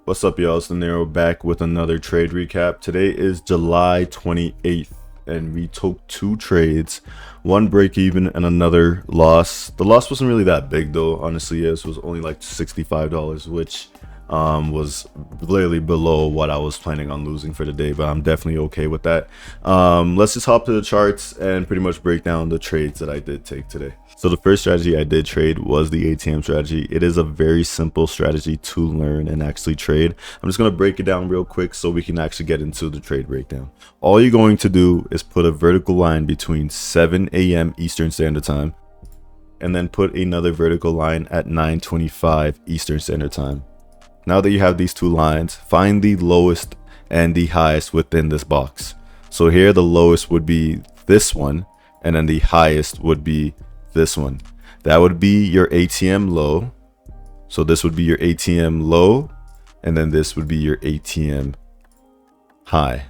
What's up, y'all? It's the Nero back with another trade recap. Today is July 28th, and we took two trades, one break even and another loss. The loss wasn't really that big though, honestly. It was only like $65, which was literally below what I was planning on losing for the day, but I'm definitely okay with that. Let's just hop to the charts and pretty much break down the trades that I did take today. So the first strategy I did trade was the A.T.M strategy. It is a very simple strategy to learn and actually trade. I'm just going to break it down real quick so we can actually get into the trade breakdown. All you're going to do is put a vertical line between 7 a.m. Eastern Standard Time and then put another vertical line at 9:25 Eastern Standard Time. Now that you have these two lines, find the lowest and the highest within this box. So here the lowest would be this one, and then the highest would be this one. That would be your A.T.M low. So this would be your A.T.M low, and then this would be your A.T.M high.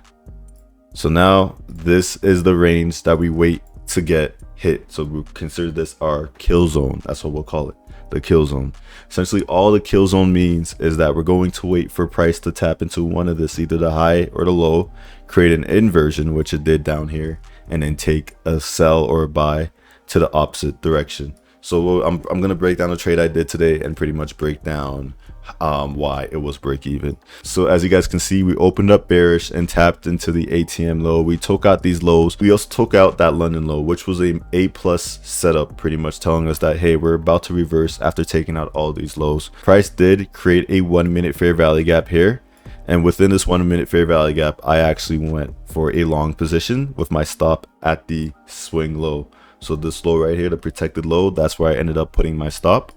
So now this is the range that we wait to get hit. So we consider this our kill zone. That's what we'll call it, the kill zone. Essentially all the kill zone means is that we're going to wait for price to tap into one of this, either the high or the low, create an inversion, which it did down here, and then take a sell or a buy to the opposite direction. So I'm going to break down the trade I did today and pretty much break down why it was break even. So as you guys can see, we opened up bearish and tapped into the A.T.M low. We took out these lows. We also took out that London low, which was a A+ setup, pretty much telling us that, hey, we're about to reverse after taking out all these lows. Price did create a 1 minute fair value gap here, and within this 1 minute fair value gap, I actually went for a long position with my stop at the swing low. So this low right here, the protected low, that's where I ended up putting my stop.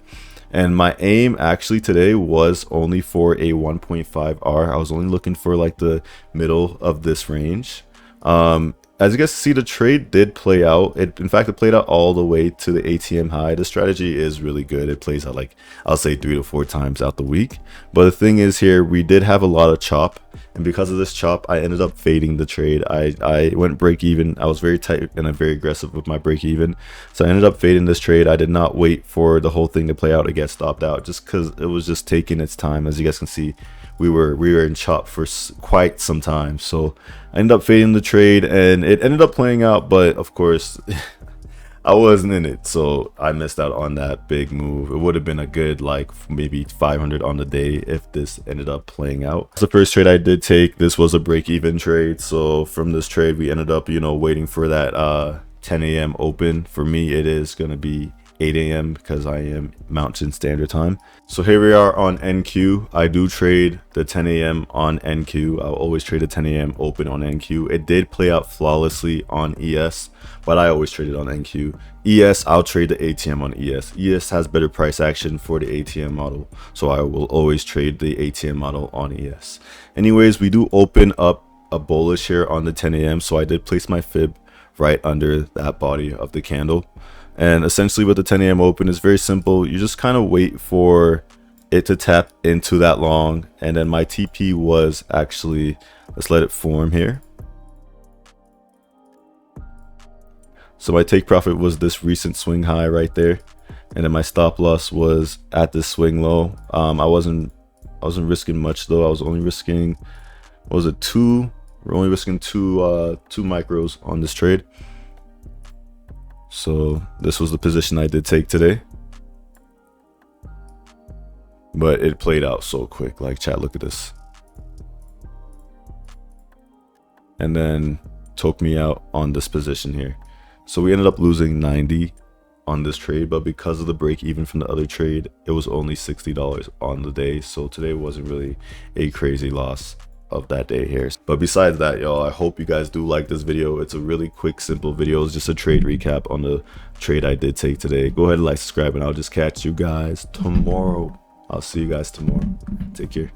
And my aim actually today was only for a 1.5 R. I was only looking for like the middle of this range. As you guys see, the trade did play out. In fact, it played out all the way to the A.T.M high. The strategy is really good. It plays out like, I'll say 3 to 4 times out the week. But the thing is here, we did have a lot of chop. And because of this chop, I ended up fading the trade. I went break even. I was very tight and I'm very aggressive with my break even. So I ended up fading this trade. I did not wait for the whole thing to play out to get stopped out, just because it was just taking its time. As you guys can see, we were in chop for quite some time. So I ended up fading the trade and it ended up playing out, but of course I wasn't in it, so I missed out on that big move. It would have been a good like maybe 500 on the day if this ended up playing out. The first trade I did take, this was a break-even trade. So from this trade we ended up, waiting for that 10 a.m. open. For me it is going to be 8 a.m. because I am Mountain Standard Time. So here we are on NQ. I do trade the 10 a.m. on NQ. I'll always trade a 10 a.m. open on NQ. It did play out flawlessly on ES, but I always trade it on NQ. ES, I'll trade the A.T.M on ES. ES has better price action for the A.T.M model, so I will always trade the A.T.M model on ES. Anyways, we do open up a bullish here on the 10 a.m. so I did place my fib right under that body of the candle. And essentially with the 10 a.m. open, it's very simple. You just kind of wait for it to tap into that long. And then my TP was actually, let's let it form here. So my take profit was this recent swing high right there. And then my stop loss was at this swing low. I wasn't risking much though. I was only risking, what was it, we're only risking two micros on this trade. So this was the position I did take today, but it played out so quick. Like, chat, look at this. And then took me out on this position here. So we ended up losing 90 on this trade, but because of the break even from the other trade, it was only $60 on the day. So today wasn't really a crazy loss of that day here. But besides that, y'all, I hope you guys do like this video. It's a really quick, simple video. It's just a trade recap on the trade I did take today. Go ahead and like, subscribe, and I'll just catch you guys tomorrow. I'll see you guys tomorrow. Take care.